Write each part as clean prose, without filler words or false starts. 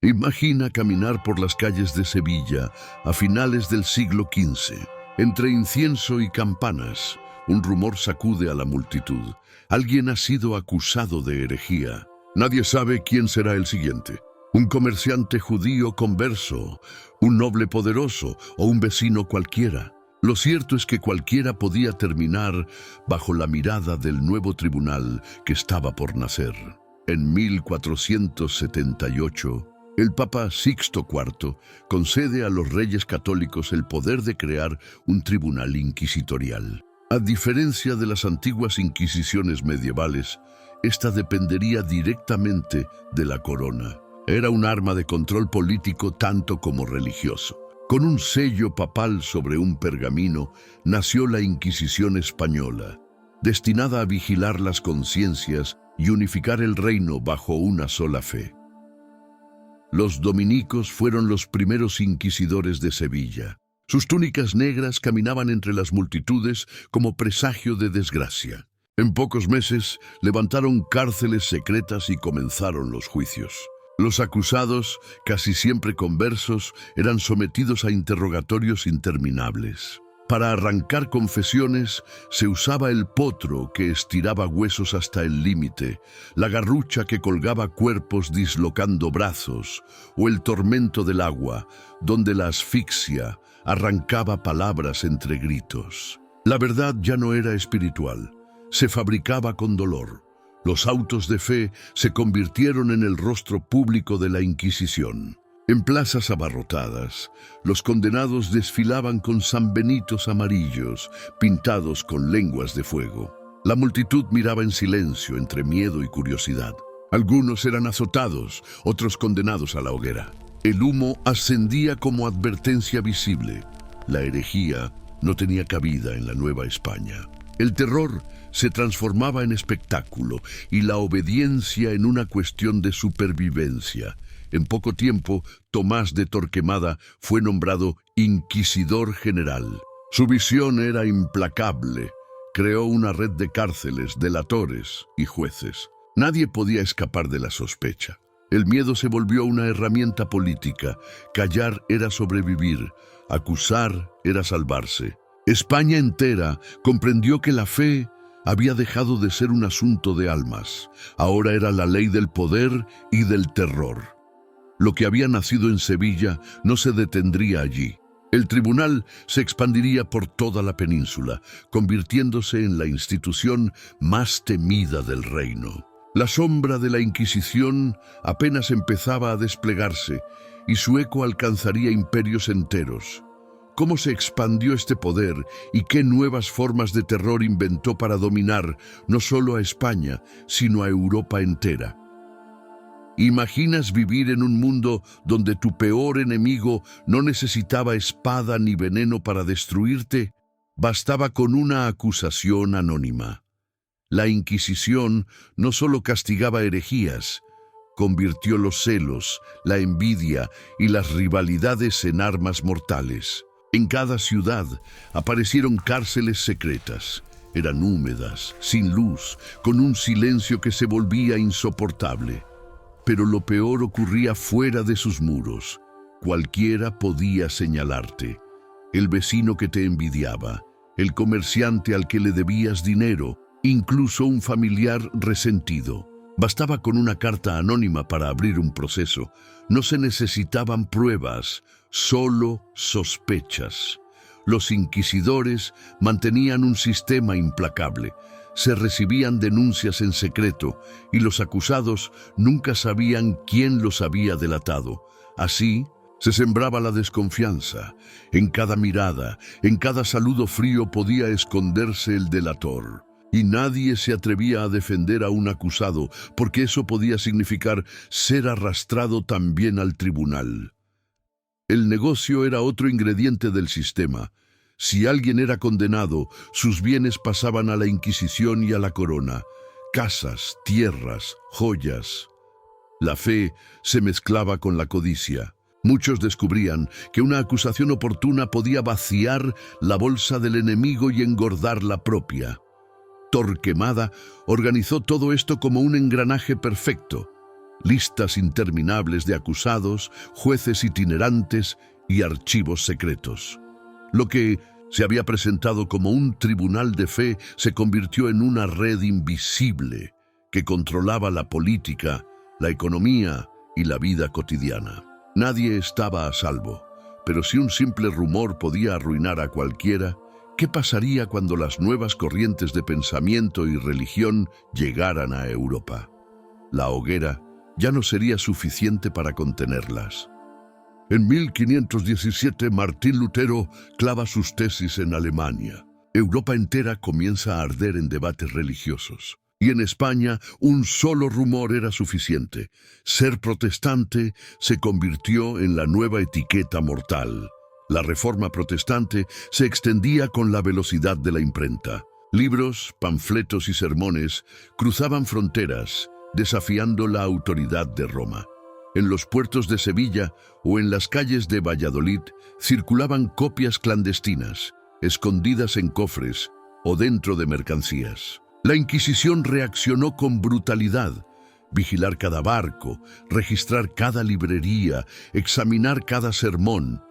Imagina caminar por las calles de Sevilla a finales del siglo XV. Entre incienso y campanas, un rumor sacude a la multitud. Alguien ha sido acusado de herejía. Nadie sabe quién será el siguiente. Un comerciante judío converso, un noble poderoso o un vecino cualquiera. Lo cierto es que cualquiera podía terminar bajo la mirada del nuevo tribunal que estaba por nacer. En 1478, el Papa Sixto IV concede a los reyes católicos el poder de crear un tribunal inquisitorial. A diferencia de las antiguas inquisiciones medievales, esta dependería directamente de la corona. Era un arma de control político tanto como religioso. Con un sello papal sobre un pergamino, nació la Inquisición española, destinada a vigilar las conciencias y unificar el reino bajo una sola fe. Los dominicos fueron los primeros inquisidores de Sevilla. Sus túnicas negras caminaban entre las multitudes como presagio de desgracia. En pocos meses levantaron cárceles secretas y comenzaron los juicios. Los acusados, casi siempre conversos, eran sometidos a interrogatorios interminables. Para arrancar confesiones se usaba el potro que estiraba huesos hasta el límite, la garrucha que colgaba cuerpos dislocando brazos, o el tormento del agua, donde la asfixia arrancaba palabras entre gritos. La verdad ya no era espiritual, se fabricaba con dolor. Los autos de fe se convirtieron en el rostro público de la Inquisición. En plazas abarrotadas, los condenados desfilaban con sanbenitos amarillos, pintados con lenguas de fuego. La multitud miraba en silencio entre miedo y curiosidad. Algunos eran azotados, otros condenados a la hoguera. El humo ascendía como advertencia visible. La herejía no tenía cabida en la Nueva España. El terror se transformaba en espectáculo y la obediencia en una cuestión de supervivencia. En poco tiempo, Tomás de Torquemada fue nombrado Inquisidor General. Su visión era implacable. Creó una red de cárceles, delatores y jueces. Nadie podía escapar de la sospecha. El miedo se volvió una herramienta política. Callar era sobrevivir, acusar era salvarse. España entera comprendió que la fe había dejado de ser un asunto de almas. Ahora era la ley del poder y del terror. Lo que había nacido en Sevilla no se detendría allí. El tribunal se expandiría por toda la península, convirtiéndose en la institución más temida del reino. La sombra de la Inquisición apenas empezaba a desplegarse y su eco alcanzaría imperios enteros. ¿Cómo se expandió este poder y qué nuevas formas de terror inventó para dominar no solo a España, sino a Europa entera? ¿Imaginas vivir en un mundo donde tu peor enemigo no necesitaba espada ni veneno para destruirte? Bastaba con una acusación anónima. La Inquisición no solo castigaba herejías, convirtió los celos, la envidia y las rivalidades en armas mortales. En cada ciudad aparecieron cárceles secretas. Eran húmedas, sin luz, con un silencio que se volvía insoportable. Pero lo peor ocurría fuera de sus muros. Cualquiera podía señalarte. El vecino que te envidiaba, el comerciante al que le debías dinero, incluso un familiar resentido. Bastaba con una carta anónima para abrir un proceso. No se necesitaban pruebas, solo sospechas. Los inquisidores mantenían un sistema implacable. Se recibían denuncias en secreto y los acusados nunca sabían quién los había delatado. Así, se sembraba la desconfianza. En cada mirada, en cada saludo frío podía esconderse el delator. Y nadie se atrevía a defender a un acusado, porque eso podía significar ser arrastrado también al tribunal. El negocio era otro ingrediente del sistema. Si alguien era condenado, sus bienes pasaban a la Inquisición y a la corona. Casas, tierras, joyas. La fe se mezclaba con la codicia. Muchos descubrían que una acusación oportuna podía vaciar la bolsa del enemigo y engordar la propia. Torquemada organizó todo esto como un engranaje perfecto. listas interminables de acusados, jueces itinerantes y archivos secretos. Lo que se había presentado como un tribunal de fe se convirtió en una red invisible que controlaba la política, la economía y la vida cotidiana. Nadie estaba a salvo, pero si un simple rumor podía arruinar a cualquiera, ¿qué pasaría cuando las nuevas corrientes de pensamiento y religión llegaran a Europa? La hoguera ya no sería suficiente para contenerlas. En 1517, Martín Lutero clava sus tesis en Alemania. Europa entera comienza a arder en debates religiosos. Y en España, un solo rumor era suficiente. Ser protestante se convirtió en la nueva etiqueta mortal. La Reforma protestante se extendía con la velocidad de la imprenta. Libros, panfletos y sermones cruzaban fronteras, desafiando la autoridad de Roma. En los puertos de Sevilla o en las calles de Valladolid circulaban copias clandestinas, escondidas en cofres o dentro de mercancías. La Inquisición reaccionó con brutalidad. Vigilar cada barco, registrar cada librería, examinar cada sermón.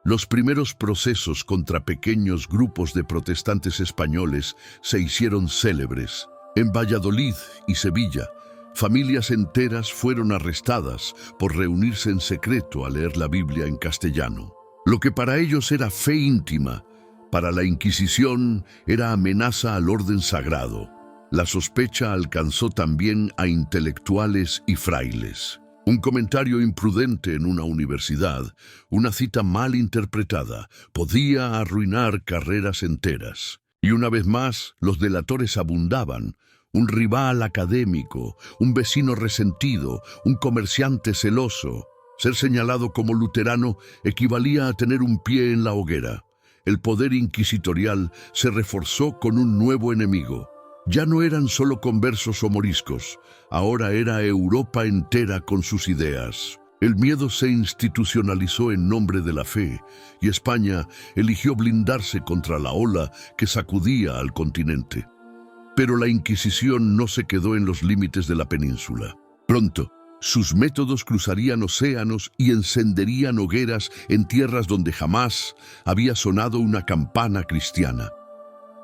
Los primeros procesos contra pequeños grupos de protestantes españoles se hicieron célebres. En Valladolid y Sevilla, familias enteras fueron arrestadas por reunirse en secreto a leer la Biblia en castellano. Lo que para ellos era fe íntima, para la Inquisición era amenaza al orden sagrado. La sospecha alcanzó también a intelectuales y frailes. Un comentario imprudente en una universidad, una cita mal interpretada, podía arruinar carreras enteras. Y una vez más, los delatores abundaban. Un rival académico, un vecino resentido, un comerciante celoso. Ser señalado como luterano equivalía a tener un pie en la hoguera. El poder inquisitorial se reforzó con un nuevo enemigo. Ya no eran solo conversos o moriscos, ahora era Europa entera con sus ideas. El miedo se institucionalizó en nombre de la fe, y España eligió blindarse contra la ola que sacudía al continente. Pero la Inquisición no se quedó en los límites de la península. Pronto, sus métodos cruzarían océanos y encenderían hogueras en tierras donde jamás había sonado una campana cristiana.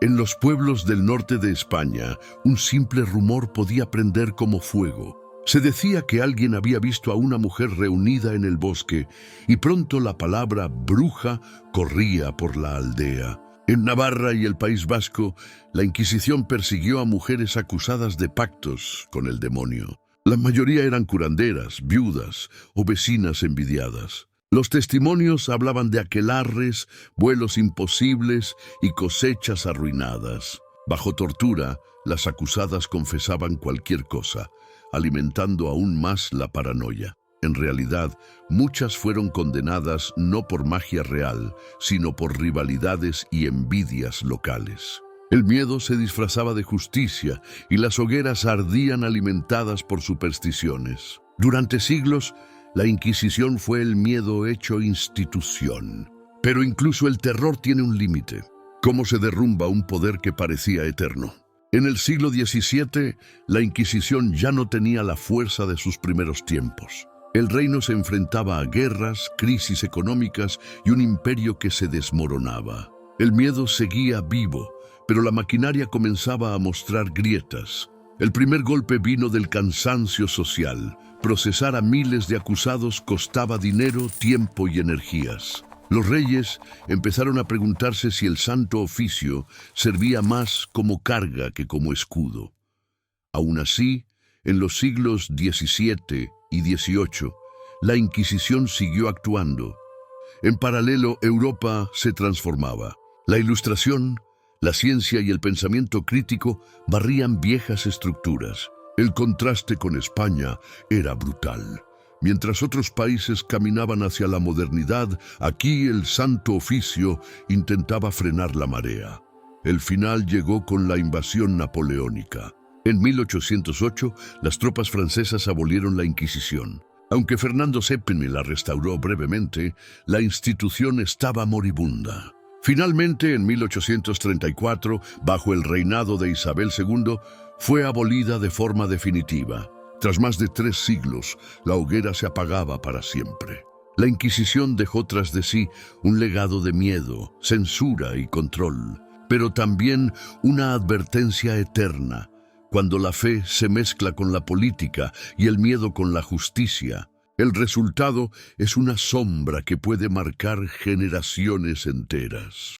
En los pueblos del norte de España, un simple rumor podía prender como fuego. Se decía que alguien había visto a una mujer reunida en el bosque, y pronto la palabra bruja corría por la aldea. En Navarra y el País Vasco, la Inquisición persiguió a mujeres acusadas de pactos con el demonio. La mayoría eran curanderas, viudas o vecinas envidiadas. Los testimonios hablaban de aquelarres, vuelos imposibles y cosechas arruinadas. Bajo tortura, las acusadas confesaban cualquier cosa, alimentando aún más la paranoia. En realidad, muchas fueron condenadas no por magia real, sino por rivalidades y envidias locales. El miedo se disfrazaba de justicia y las hogueras ardían alimentadas por supersticiones. Durante siglos, la Inquisición fue el miedo hecho institución. Pero incluso el terror tiene un límite. ¿Cómo se derrumba un poder que parecía eterno? En el siglo XVII, la Inquisición ya no tenía la fuerza de sus primeros tiempos. El reino se enfrentaba a guerras, crisis económicas y un imperio que se desmoronaba. El miedo seguía vivo, pero la maquinaria comenzaba a mostrar grietas. El primer golpe vino del cansancio social. Procesar a miles de acusados costaba dinero, tiempo y energías. Los reyes empezaron a preguntarse si el Santo Oficio servía más como carga que como escudo. Aún así, en los siglos XVII y XVIII, la Inquisición siguió actuando. En paralelo, Europa se transformaba. La Ilustración, la ciencia y el pensamiento crítico barrían viejas estructuras. El contraste con España era brutal. Mientras otros países caminaban hacia la modernidad, aquí el Santo Oficio intentaba frenar la marea. El final llegó con la invasión napoleónica. En 1808, las tropas francesas abolieron la Inquisición. Aunque Fernando VII la restauró brevemente, la institución estaba moribunda. Finalmente, en 1834, bajo el reinado de Isabel II, fue abolida de forma definitiva. Tras más de 3 siglos, la hoguera se apagaba para siempre. La Inquisición dejó tras de sí un legado de miedo, censura y control, pero también una advertencia eterna. Cuando la fe se mezcla con la política y el miedo con la justicia, el resultado es una sombra que puede marcar generaciones enteras.